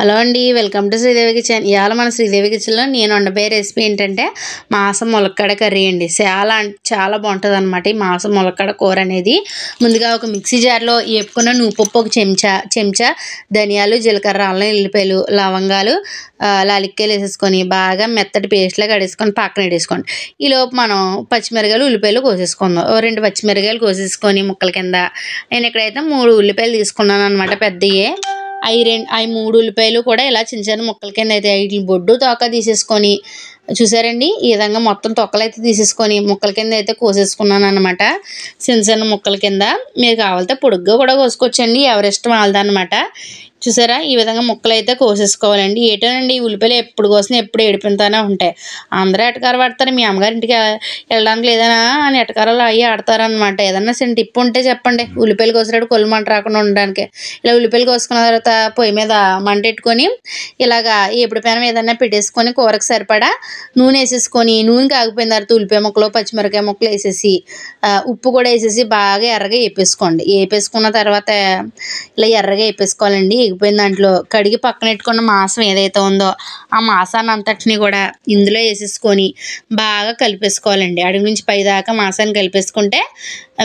Hello అండి, welcome to Sridevi kitchen. ఇవాళ మన శ్రీదేవి కిచెన్లో నేను వండబోయే రెసిపీ ఏంటంటే మాసం ములక్కాడ కర్రీ అండి. చాలా బాగుంటుంది అనమాట ఈ మాసం ములక్కాడ కూర అనేది. ముందుగా ఒక మిక్సీ జార్లో వేపుకున్న నువ్వుపప్పు ఒక చెంచా ధనియాలు, జీలకర్ర, అల్లం ఎల్లిపాయలు, లవంగాలు, లాలిక్కాయలు వేసేసుకొని బాగా మెత్తటి పేస్ట్లా కడేసుకొని పక్కన పెట్టేసుకోండి. ఈలోపు మనం పచ్చిమిరకాయలు, ఉల్లిపాయలు కోసేసుకుందాం. 2 పచ్చిమిరకాయలు కోసేసుకొని ముక్కల కింద నేను ఇక్కడైతే 3 ఉల్లిపాయలు తీసుకున్నాను అనమాట, పెద్దయే. అవి 3 ఉల్లిపాయలు కూడా ఇలా చిన్న చిన్న ముక్కల కింద అయితే వీటిని బొడ్డు తోక తీసేసుకొని, చూసారండి ఈ విధంగా మొత్తం తొక్కలు అయితే తీసేసుకొని ముక్కల కింద అయితే కోసేసుకున్నాను అనమాట. చిన్న చిన్న ముక్కల కింద మీరు కావాలంటే పొడుగ్గా కూడా కోసుకోవచ్చండి, ఎవరిష్టం వాళ్ళదనమాట. చూసారా ఈ విధంగా ముక్కలు అయితే కోసేసుకోవాలండి. ఏటోనండి ఈ ఉల్లిపాయలు ఎప్పుడు కోసినా ఎప్పుడు ఏడిపితూనే ఉంటాయి. అందరూ ఎటకారం పడతారు, మీ అమ్మగారింటికి వెళ్ళడానికి లేదనా అని ఎటకారాలు అవి ఆడతారనమాట. ఏదన్నా చిన్న టిప్ ఉంటే చెప్పండి, ఉల్లిపాయలు కోసేటప్పుడు కొల్లు మంట రాకుండా ఉండడానికి. ఇలా ఉల్లిపాయలు కోసుకున్న తర్వాత పొయ్యి మీద మంట పెట్టుకొని ఇలాగా ఎప్పుడు పెనం ఏదన్నా పెట్టేసుకొని కూరకు సరిపడా నూనె వేసేసుకొని, నూనె కాగిపోయిన తర్వాత ఉల్లిపాయ ముక్కలు, పచ్చిమిరకాయ ముక్కలు వేసేసి ఉప్పు కూడా వేసేసి బాగా ఎర్రగా వేపేసుకోండి. వేపేసుకున్న తర్వాత ఇలా ఎర్రగా వేపేసుకోవాలండి. ఎగిపోయిన దాంట్లో కడిగి పక్కన పెట్టుకున్న మాంసం ఏదైతే ఉందో ఆ మాంసాన్ని అంతటిని కూడా ఇందులో వేసేసుకొని బాగా కలిపేసుకోవాలండి. అడుగు నుంచి పై దాకా మాంసాన్ని కలిపేసుకుంటే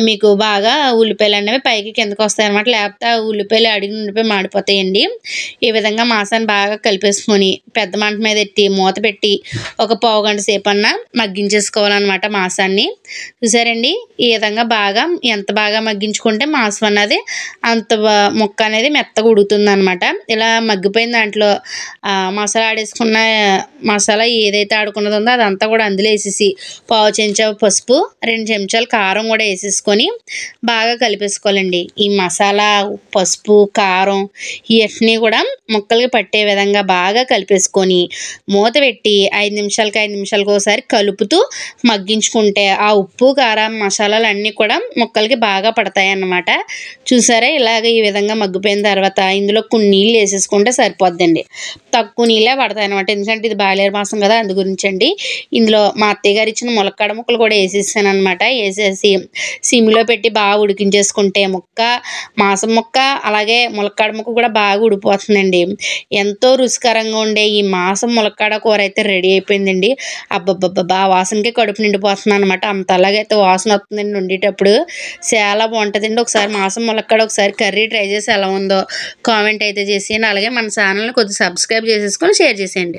మీకు బాగా ఉల్లిపాయలు అనేవి పైకి కిందకు వస్తాయి అనమాట. లేకపోతే ఉల్లిపాయలు అడుగు ఉండిపోయి మాడిపోతాయండి. ఈ విధంగా మాంసాన్ని బాగా కలిపేసుకొని పెద్ద మంట మీద ఎట్టి మూత పెట్టి ఒక పావు గంట సేపు అన్నా మగ్గించేసుకోవాలన్నమాట మాంసాన్ని. చూసారండి ఈ విధంగా ఎంత బాగా మగ్గించుకుంటే మాంసం అన్నది అంత ముక్క అనేది మెత్తగా ఉడుకుతుంది అనమాట. ఇలా మగ్గిపోయిన దాంట్లో మసాలా ఏదైతే ఆడుకున్నది ఉందో అదంతా కూడా అందులో వేసేసి పావు చెంచా పసుపు, 2 చెంచాలు కారం కూడా వేసేసుకొని బాగా కలిపేసుకోవాలండి. ఈ మసాలా, పసుపు, కారం ఇవన్నీ కూడా ముక్కలకి పట్టే విధంగా బాగా కలిపేసుకొని మూత పెట్టి 5 నిమిషాలకు ఒకసారి కలుపుతూ మగ్గించుకుంటే ఆ ఉప్పు, కారం, మసాలాలు అన్నీ కూడా ముక్కలకి బాగా పడతాయి అన్నమాట. చూసారా ఇలాగ ఈ విధంగా మగ్గిపోయిన తర్వాత ఇందులో కొన్ని నీళ్ళు వేసేసుకుంటే సరిపోద్దండి. తక్కువ నీళ్ళే పడతాయి అనమాట, ఎందుకంటే ఇది బాలేరు మాసం కదా, అందు గురించండి. ఇందులో మా అత్తయ్య గారు ఇచ్చిన ములక్కాడ ముక్కలు కూడా వేసేసాను అనమాట. వేసేసి సిమ్లో పెట్టి బాగా ఉడికించేసుకుంటే మాసం ముక్క అలాగే ములక్కాడ ముక్క కూడా బాగా ఉడిపోతుందండి. ఎంతో రుచికరంగా ఉండే ఈ మాసం ములక్కాడ కూర అయితే రెడీ అయిపోయిందండి. అబ్బబ్బబ్బా వాసనకే కడుపు నిండిపోతుంది అనమాట, అంత అలాగైతే వాసన వస్తుందండి వండేటప్పుడు. చాలా బాగుంటుందండి. ఒకసారి మాసం ములక్కాడ ఒకసారి కర్రీ ట్రై చేసి ఎలా ఉందో కామెంట్ అయితే చేసేయండి. అలాగే మన ఛానల్ని కొద్దిగా సబ్స్క్రైబ్ చేసేసుకొని షేర్ చేసేయండి.